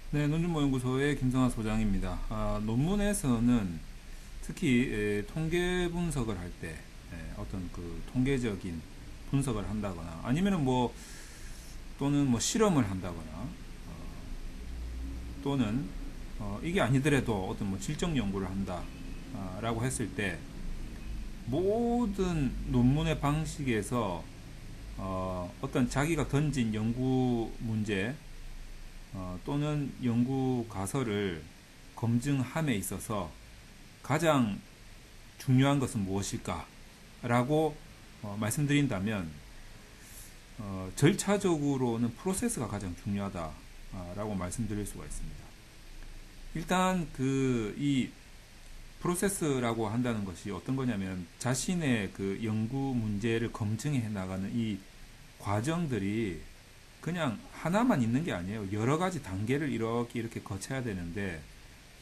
네, 논준모연구소의 김성하 소장입니다. 논문에서는 특히 통계 분석을 할 때 어떤 그 통계적인 분석을 한다거나 아니면은 뭐 또는 뭐 실험을 한다거나 또는 이게 아니더라도 어떤 뭐 질적 연구를 한다라고 했을 때 모든 논문의 방식에서 어떤 자기가 던진 연구 문제 또는 연구 가설을 검증함에 있어서 가장 중요한 것은 무엇일까? 라고 말씀드린다면 절차적으로는 프로세스가 가장 중요하다라고 말씀드릴 수가 있습니다. 일단 이 프로세스라고 한다는 것이 어떤 거냐면 자신의 그 연구 문제를 검증해 나가는 이 과정들이 그냥 하나만 있는 게 아니에요. 여러 가지 단계를 이렇게 거쳐야 되는데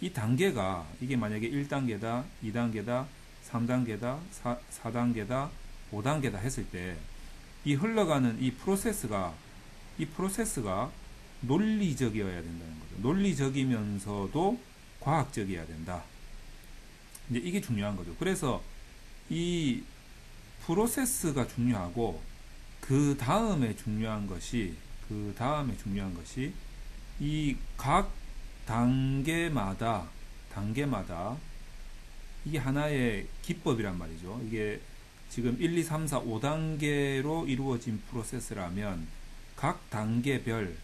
이 단계가 이게 만약에 1단계다, 2단계다, 3단계다, 4단계다, 5단계다 했을 때 이 흘러가는 이 프로세스가 논리적이어야 된다는 거죠. 논리적이면서도 과학적이어야 된다. 이제 이게 중요한 거죠. 그래서 이 프로세스가 중요하고 그 다음에 중요한 것이 이 각 단계마다 이게 하나의 기법이란 말이죠. 이게 지금 1, 2, 3, 4, 5단계로 이루어진 프로세스라면 각 단계별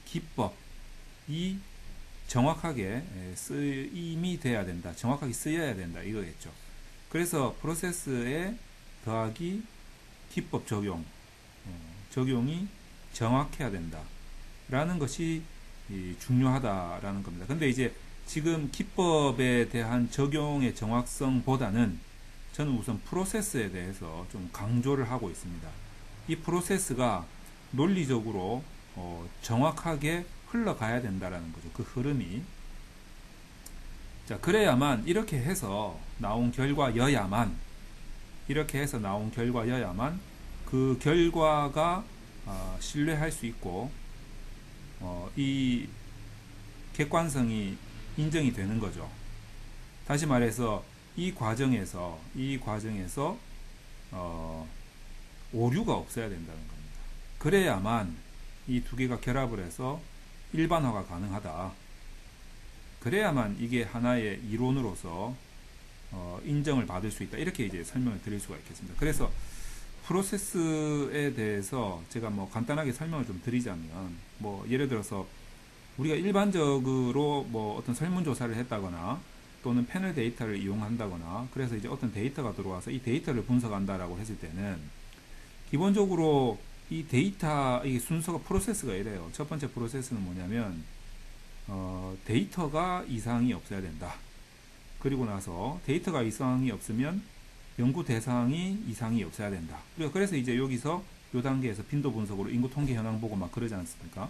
기법이 정확하게 쓰임이 돼야 된다. 정확하게 쓰여야 된다. 이거겠죠. 그래서 프로세스에 더하기 기법 적용이 정확해야 된다. 라는 것이 중요하다라는 겁니다. 근데 이제 지금 기법에 대한 적용의 정확성보다는 저는 우선 프로세스에 대해서 좀 강조를 하고 있습니다. 이 프로세스가 논리적으로 정확하게 흘러가야 된다라는 거죠. 그 흐름이. 자, 그래야만 이렇게 해서 나온 결과여야만 그 결과가 신뢰할 수 있고 이 객관성이 인정이 되는 거죠. 다시 말해서 이 과정에서 오류가 없어야 된다는 겁니다. 그래야만 이 두 개가 결합을 해서 일반화가 가능하다. 그래야만 이게 하나의 이론으로서 인정을 받을 수 있다. 이렇게 이제 설명을 드릴 수가 있겠습니다. 그래서 프로세스에 대해서 제가 뭐 간단하게 설명을 좀 드리자면 뭐 예를 들어서 우리가 일반적으로 뭐 어떤 설문조사를 했다거나 또는 패널 데이터를 이용한다거나 그래서 이제 어떤 데이터가 들어와서 이 데이터를 분석한다라고 했을 때는 기본적으로 이 데이터 이 순서가 프로세스가 이래요. 첫 번째 프로세스는 뭐냐면 데이터가 이상이 없어야 된다. 그리고 나서 데이터가 이상이 없으면 연구 대상이 이상이 없어야 된다. 그래서 이제 여기서 요 단계에서 빈도 분석으로 인구 통계 현황 보고 막 그러지 않습니까?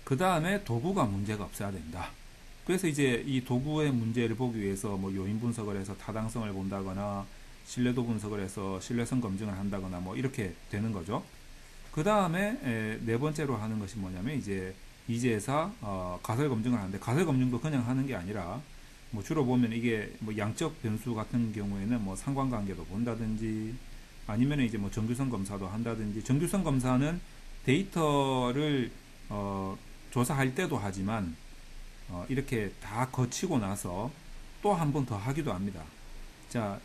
그 다음에 도구가 문제가 없어야 된다. 그래서 이제 이 도구의 문제를 보기 위해서 뭐 요인 분석을 해서 타당성을 본다거나 신뢰도 분석을 해서 신뢰성 검증을 한다거나 뭐 이렇게 되는 거죠. 그 다음에 네 번째로 하는 것이 뭐냐면 이제 이제사 가설 검증을 하는데 가설 검증도 그냥 하는 게 아니라 뭐 주로 보면 이게 뭐 양적 변수 같은 경우에는 뭐 상관관계도 본다든지 아니면 이제 뭐 정규성 검사도 한다든지 정규성 검사는 데이터를 조사할 때도 하지만 이렇게 다 거치고 나서 또 한 번 더 하기도 합니다. 자,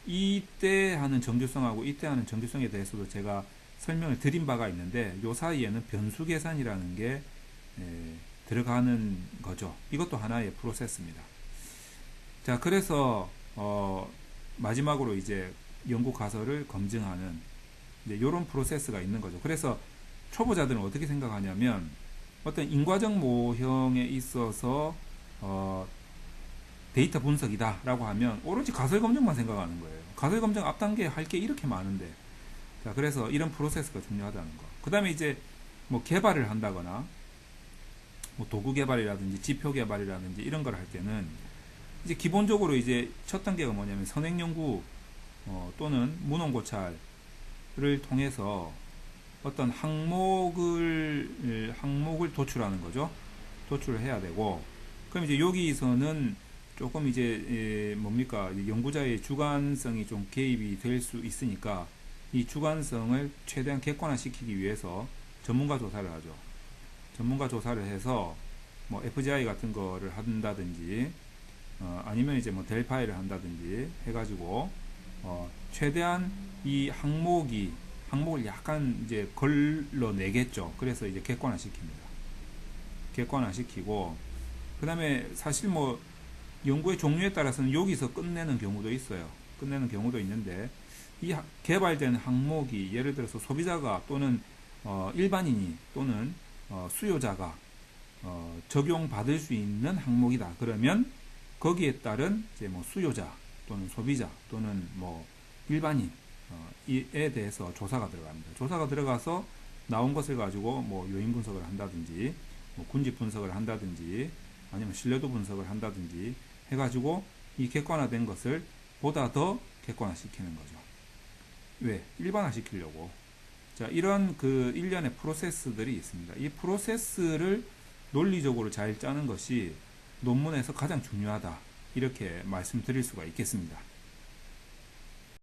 이때 하는 정규성하고 이때 하는 정규성에 대해서도 제가 설명을 드린 바가 있는데 요 사이에는 변수 계산이라는 게 들어가는 거죠. 이것도 하나의 프로세스입니다. 자, 그래서 마지막으로 이제 연구 가설을 검증하는 이런 프로세스가 있는 거죠. 그래서 초보자들은 어떻게 생각하냐면 어떤 인과적 모형에 있어서 데이터 분석이다 라고 하면 오로지 가설 검증만 생각하는 거예요. 가설 검증 앞 단계에 할 게 이렇게 많은데. 자, 그래서 이런 프로세스가 중요하다는 거. 그 다음에 이제 뭐 개발을 한다거나 뭐 도구 개발이라든지 지표 개발이라든지 이런 걸 할 때는 이제 기본적으로 이제 첫 단계가 뭐냐면 선행 연구 또는 문헌 고찰을 통해서 어떤 항목을 도출하는 거죠. 도출을 해야 되고, 그럼 이제 여기서는 조금 이제 뭡니까, 연구자의 주관성이 좀 개입이 될 수 있으니까 이 주관성을 최대한 객관화시키기 위해서 전문가 조사를 하죠. 전문가 조사를 해서 뭐 FGI 같은 거를 한다든지 아니면 이제 뭐 델파이를 한다든지 해가지고 최대한 이 항목을 약간 이제 걸러내겠죠. 그래서 이제 객관화시킵니다. 객관화시키고, 그 다음에 사실 뭐 연구의 종류에 따라서는 여기서 끝내는 경우도 있어요. 끝내는 경우도 있는데, 이 개발된 항목이 예를 들어서 소비자가 또는 일반인이 또는 수요자가 적용받을 수 있는 항목이다. 그러면 거기에 따른 이제 뭐 수요자 또는 소비자 또는 뭐 일반인 에 대해서 조사가 들어갑니다. 조사가 들어가서 나온 것을 가지고 뭐 요인 분석을 한다든지 뭐 군집 분석을 한다든지 아니면 신뢰도 분석을 한다든지 해가지고 이 객관화된 것을 보다 더 객관화시키는 거죠. 왜? 일반화시키려고. 자, 이런 그 일련의 프로세스들이 있습니다. 이 프로세스를 논리적으로 잘 짜는 것이 논문에서 가장 중요하다. 이렇게 말씀드릴 수가 있겠습니다.